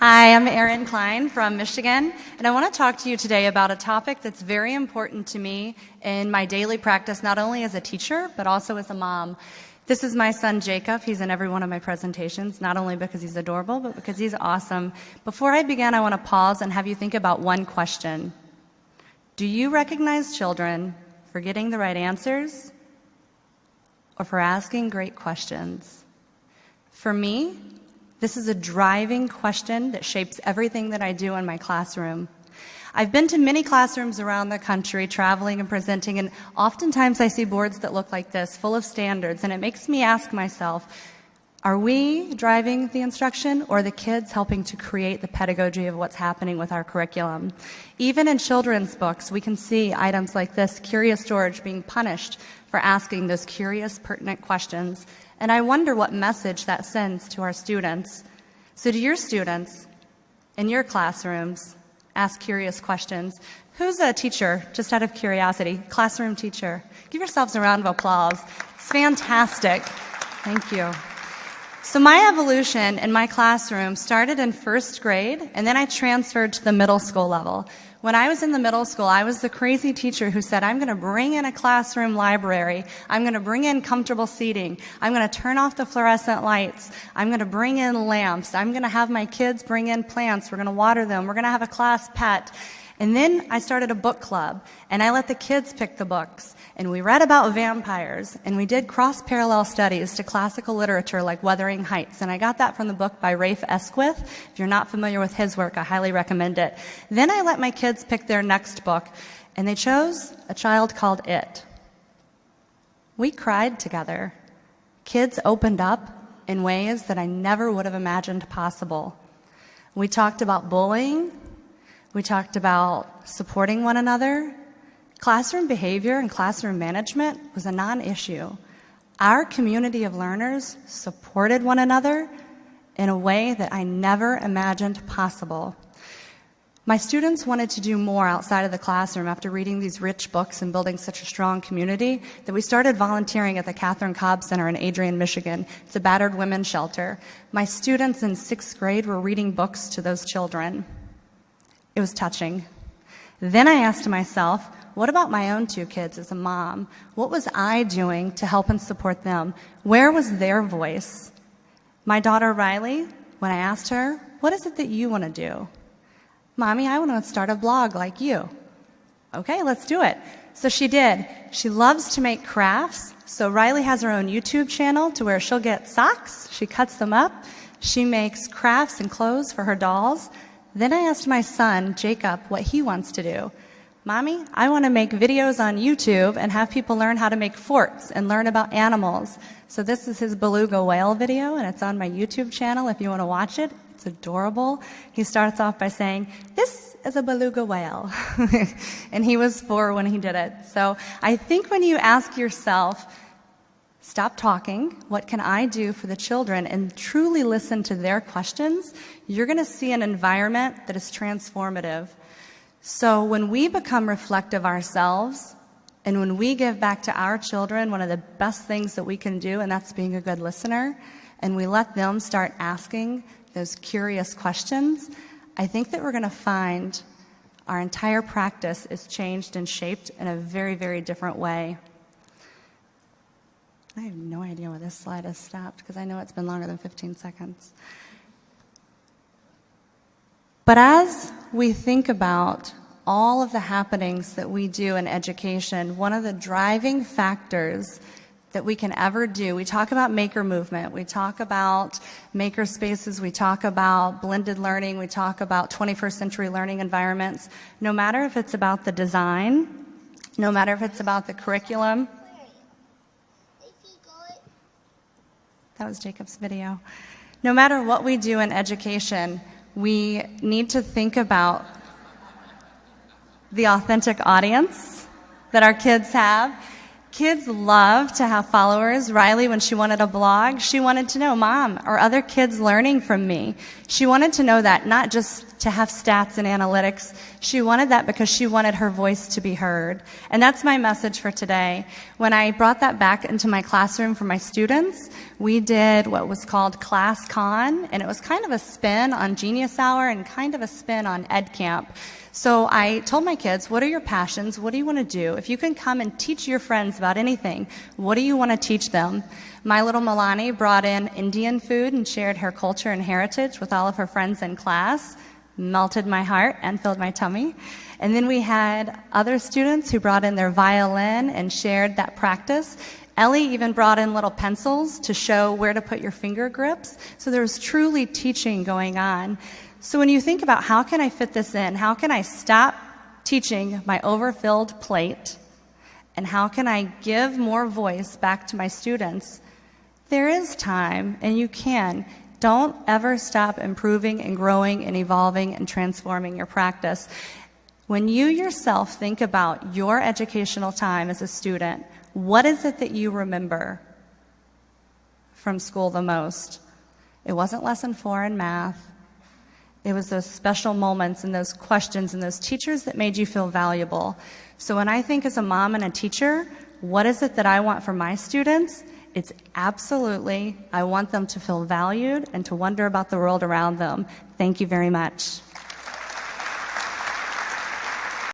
Hi, I'm Erin Klein from Michigan, and I want to talk to you today about a topic that's very important to me in my daily practice, not only as a teacher, but also as a mom. This is my son, Jacob. He's in every one of my presentations, not only because he's adorable, but because he's awesome. Before I begin, I want to pause and have you think about one question. Do you recognize children for getting the right answers or for asking great questions? For me, this is a driving question that shapes everything that I do in my classroom. I've been to many classrooms around the country, traveling and presenting, and oftentimes I see boards that look like this, full of standards, and it makes me ask myself, are we driving the instruction, or are the kids helping to create the pedagogy of what's happening with our curriculum? Even in children's books, we can see items like this, Curious George being punished for asking those curious, pertinent questions. And I wonder what message that sends to our students. So do your students in your classrooms ask curious questions? Who's a teacher, just out of curiosity? Classroom teacher. Give yourselves a round of applause. It's fantastic. Thank you. So my evolution in my classroom started in first grade, and then I transferred to the middle school level. When I was in the middle school, I was the crazy teacher who said, I'm going to bring in a classroom library. I'm going to bring in comfortable seating. I'm going to turn off the fluorescent lights. I'm going to bring in lamps. I'm going to have my kids bring in plants. We're going to water them. We're going to have a class pet. And then I started a book club, and I let the kids pick the books. And we read about vampires, and we did cross-parallel studies to classical literature like Wuthering Heights. And I got that from the book by Rafe Esquith. If you're not familiar with his work, I highly recommend it. Then I let my kids pick their next book, and they chose A Child Called It. We cried together. Kids opened up in ways that I never would have imagined possible. We talked about bullying. We talked about supporting one another. Classroom behavior and classroom management was a non-issue. Our community of learners supported one another in a way that I never imagined possible. My students wanted to do more outside of the classroom after reading these rich books and building such a strong community that we started volunteering at the Catherine Cobb Center in Adrian, Michigan. It's a battered women's shelter. My students in 6th grade were reading books to those children. It was touching. Then I asked myself, what about my own 2 kids as a mom? What was I doing to help and support them? Where was their voice? My daughter Riley, when I asked her, what is it that you want to do? Mommy, I want to start a blog like you. Okay, let's do it. So she did. She loves to make crafts. So Riley has her own YouTube channel to where she'll get socks. She cuts them up. She makes crafts and clothes for her dolls. Then I asked my son, Jacob, what he wants to do. Mommy, I want to make videos on YouTube and have people learn how to make forts and learn about animals. So this is his beluga whale video, and it's on my YouTube channel if you want to watch it. It's adorable. He starts off by saying, this is a beluga whale. And he was 4 when he did it. So I think when you ask yourself, stop talking, what can I do for the children, and truly listen to their questions, you're going to see an environment that is transformative. So when we become reflective ourselves, and when we give back to our children one of the best things that we can do, and that's being a good listener, and we let them start asking those curious questions, I think that we're going to find our entire practice is changed and shaped in a very, very different way. I have no idea where this slide has stopped because I know it's been longer than 15 seconds. But as we think about all of the happenings that we do in education, one of the driving factors that we can ever do, we talk about maker movement, we talk about maker spaces, we talk about blended learning, we talk about 21st century learning environments. No matter if it's about the design, no matter if it's about the curriculum. That was Jacob's video. No matter what we do in education, we need to think about the authentic audience that our kids have. Kids love to have followers. Riley, when she wanted a blog, she wanted to know, Mom, are other kids learning from me? She wanted to know that, not just to have stats and analytics. She wanted that because she wanted her voice to be heard. And that's my message for today. When I brought that back into my classroom for my students, we did what was called Class Con, and it was kind of a spin on Genius Hour and kind of a spin on Ed Camp. So I told my kids, what are your passions? What do you want to do? If you can come and teach your friends about anything, what do you want to teach them? My little Milani brought in Indian food and shared her culture and heritage with all of her friends in class. Melted my heart and filled my tummy. And then we had other students who brought in their violin and shared that practice. Ellie even brought in little pencils to show where to put your finger grips. So there was truly teaching going on. So when you think about how can I fit this in, how can I stop teaching my overfilled plate, and how can I give more voice back to my students, there is time, and you can. Don't ever stop improving and growing and evolving and transforming your practice. When you yourself think about your educational time as a student, what is it that you remember from school the most? It wasn't lesson 4 in math. It was those special moments and those questions and those teachers that made you feel valuable. So when I think as a mom and a teacher, what is it that I want for my students? It's absolutely, I want them to feel valued and to wonder about the world around them. Thank you very much.